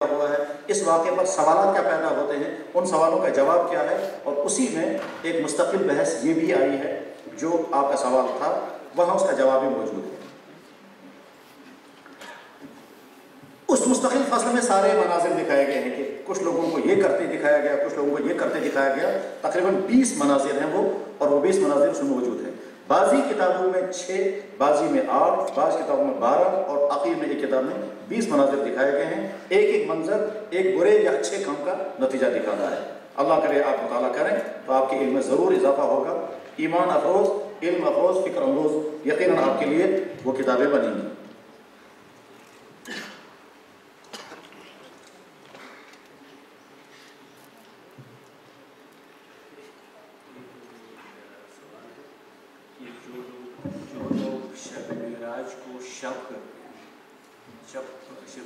ہوا ہے، اس واقعے پر سوالات کیا پیدا ہوتے ہیں، ان سوالوں کا جواب کیا ہے، اور اسی میں ایک مستقل بحث یہ بھی آئی ہے جو آپ کا سوال تھا وہاں اس کا جواب بھی موجود ہے۔ اس مستقل فصل میں سارے مناظر دکھائے گئے ہیں کہ کچھ لوگوں کو یہ کرتے دکھایا گیا، کچھ لوگوں کو یہ کرتے دکھایا گیا، تقریباً 20 مناظر ہیں وہ، اور وہ 20 مناظر اس میں موجود ہیں۔ بعضی کتابوں میں 6، بعضی میں 8، بعض کتابوں میں 12، اور عقیل میں ایک کتاب میں 20 مناظر دکھائے گئے ہیں۔ ایک ایک منظر ایک برے یا اچھے کام کا نتیجہ دکھاتا ہے۔ اللہ کرے آپ مطالعہ کریں تو آپ کے علم میں ضرور اضافہ ہوگا، ایمان افروز، علم افروز، فکر اندوز یقیناً آپ کے لیے وہ کتابیں بنیں گی۔ شب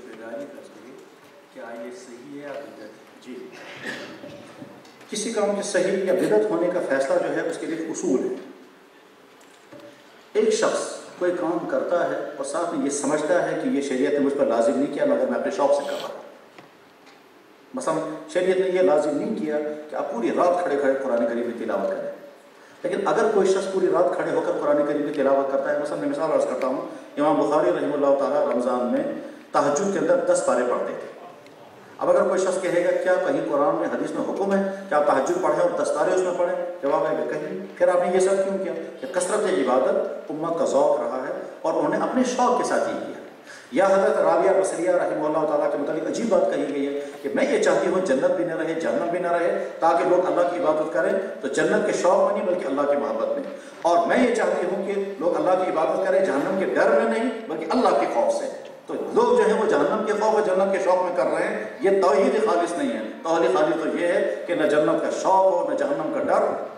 بیداری کرتے ہیں، کیا یہ صحیح ہے یا بدعت؟ جی، کسی کام کے صحیح یا بدعت ہونے کا فیصلہ جو ہے اس کے لیے اصول ہے۔ ایک شخص کوئی کام کرتا ہے اور ساتھ میں یہ سمجھتا ہے کہ یہ شریعت نے مجھ پر لازم نہیں کیا مگر میں اپنے شوق سے کر رہا ہوں۔ مثلا شریعت نے یہ لازم نہیں کیا کہ آپ پوری رات کھڑے کھڑے قرآن کریم کی تلاوت کریں، لیکن اگر کوئی شخص پوری رات کھڑے ہو کر قرآن کریم کی تلاوت کرتا ہے، مثلا میں مثال عرض کرتا ہوں، امام بخاری رحمہ اللہ تعالیٰ رمضان میں تہجد کے اندر 10 پارے پڑھتے تھے۔ اب اگر کوئی شخص کہے گا کیا کہیں قرآن میں حدیث میں حکم ہے کہ آپ تہجد پڑھیں اور 10 پارے اس میں پڑھیں؟ جواب ہے کہ کہیں۔ پھر آپ نے یہ سب کیوں کیا؟ کہ کثرت عبادت امت کا ذوق رہا ہے اور انہوں نے اپنے شوق کے ساتھ یہ کیا۔ یا حضرت رابعہ بصریہ رحمہ اللہ تعالیٰ کے متعلق عجیب بات کہی گئی ہے کہ میں یہ چاہتی ہوں جنت بھی نہ رہے جہنم بھی نہ رہے تاکہ لوگ اللہ کی عبادت کریں تو جنت کے شوق میں نہیں بلکہ اللہ کی محبت میں، اور میں یہ چاہتی ہوں کہ لوگ اللہ کی عبادت کریں جہنم کے ڈر میں نہیں بلکہ اللہ کے خوف سے۔ تو لوگ جو ہیں وہ جہنم کے خوف اور جنت کے شوق میں کر رہے ہیں، یہ توحید خالص نہیں ہے۔ توحید خالص تو یہ ہے کہ نہ جنت کا شوق ہو نہ جہنم کا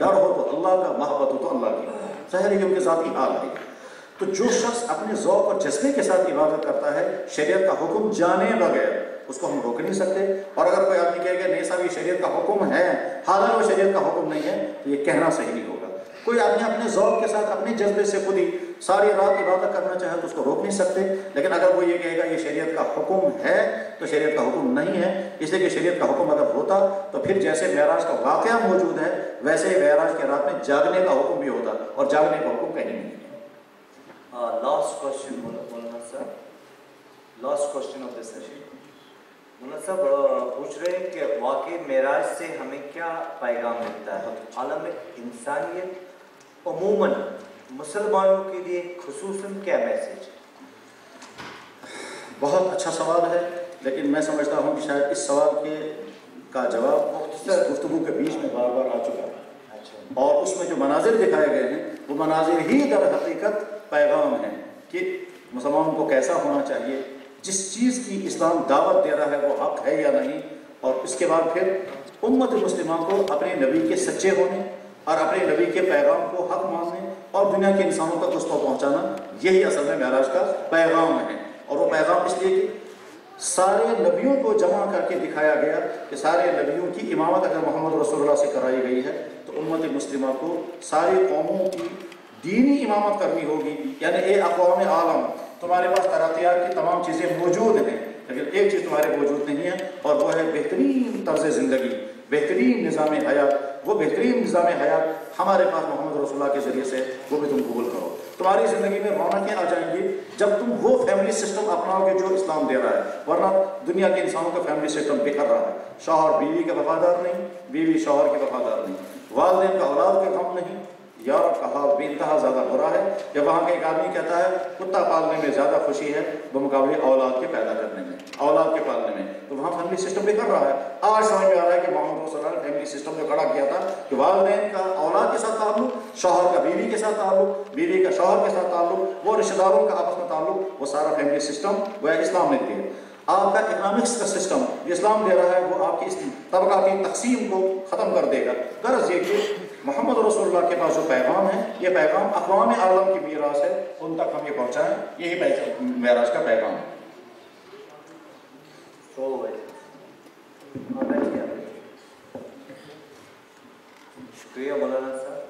ڈر ہو تو اللہ کا، محبت ہو تو اللہ کی۔ ظاہر ہے کہ ان کے ذاتی حال ہے۔ تو جو شخص اپنے ذوق اور جذبے کے ساتھ عبادت کرتا ہے شریعت کا حکم جانے بغیر اس کو ہم روک نہیں سکتے، اور اگر کوئی آدمی کہے گا نہیں صاحب یہ شریعت کا حکم ہے حالانکہ وہ شریعت کا حکم نہیں ہے تو یہ کہنا صحیح نہیں ہوگا۔ کوئی آدمی اپنے ذوق کے ساتھ اپنے جذبے سے خود ہی ساری رات عبادت کرنا چاہے تو اس کو روک نہیں سکتے، لیکن اگر وہ یہ کہے گا یہ شریعت کا حکم ہے تو شریعت کا حکم نہیں ہے، اس لیے کہ شریعت کا حکم اگر ہوتا تو پھر جیسے معراج کا واقعہ موجود ہے ویسے ہی معراج کے رات میں جاگنے کا حکم بھی ہوتا، اور جاگنے کا حکم کہیں نہیں ہے۔ Last question, Maulana sir. Last question of this session. مولانا صاحب پوچھ رہے ہیں کہ واقعی معراج سے ہمیں کیا پیغام ملتا ہے عالم انسانیت عموماً مسلمانوں کے لیے خصوصاً کیا میسج ہے؟ بہت اچھا سوال ہے، لیکن میں سمجھتا ہوں کہ شاید اس سوال کا جواب مختصر گفتگو کے بیچ میں بار بار آ چکا ہے، اور اس میں جو مناظر دکھائے گئے ہیں وہ مناظر ہی در حقیقت پیغام ہیں کہ مسلمانوں کو کیسا ہونا چاہیے، جس چیز کی اسلام دعوت دے رہا ہے وہ حق ہے یا نہیں، اور اس کے بعد پھر امت مسلمہ کو اپنے نبی کے سچے ہونے اور اپنے نبی کے پیغام کو حق ماننے اور دنیا کے انسانوں تک اس کو پہنچانا، یہی اصل میں معراج کا پیغام ہے۔ اور وہ پیغام اس لیے کہ سارے نبیوں کو جمع کر کے دکھایا گیا کہ سارے نبیوں کی امامت اگر محمد رسول اللہ سے کرائی گئی ہے تو امت مسلمہ کو ساری قوموں کی دینی امامت کرنی ہوگی، یعنی اے اقوام عالم تمہارے پاس ترقیات کی تمام چیزیں موجود ہیں لیکن ایک چیز تمہارے موجود نہیں ہے، اور وہ ہے بہترین طرز زندگی، بہترین نظام حیات۔ وہ بہترین نظام حیات ہمارے پاس محمد رسول اللہ کے ذریعے سے وہ بھی تم قبول کرو۔ تمہاری زندگی میں رونقیں آ جائیں گی جب تم وہ فیملی سسٹم اپناؤ گے جو اسلام دے رہا ہے، ورنہ دنیا کے انسانوں کا فیملی سسٹم بکھر رہا ہے، شوہر بیوی کا وفادار نہیں، بیوی شوہر کے وفادار نہیں، والدین کا اولاد کے غم نہیں۔ یار کا حال بے انتہا زیادہ ہو رہا ہے جب وہاں کا ایک آدمی کہتا ہے کتا پالنے میں زیادہ خوشی ہے بمقابلے اولاد کے پیدا کرنے میں، اولاد کے پالنے میں، تو وہاں فیملی سسٹم بکھر رہا ہے۔ آج سمجھ میں آ رہا ہے کہ محمد صلی اللہ علیہ وسلم نے فیملی سسٹم جو کھڑا کیا تھا کہ والدین کا اولاد کے ساتھ تعلق، شوہر کا بیوی کے ساتھ تعلق، بیوی کا شوہر کے ساتھ تعلق، وہ رشتہ داروں کا آپس میں تعلق، وہ سارا فیملی سسٹم وہ اسلام نے دیا۔ آپ کا اکنامکس کا سسٹم جو اسلام دے رہا ہے وہ آپ کی اس طبقاتی تقسیم کو ختم کر دے گا۔ غرض یہ کہ محمد رسول اللہ کے پاس جو پیغام ہے یہ پیغام اقوام عالم کی میراث ہے، ان تک ہم یہ پہنچائیں، یہی معراج کا پیغام ہے۔ شکریہ مولانا صاحب۔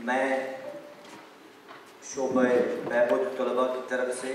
میں شعبہ بہبود طلباء کی طرف سے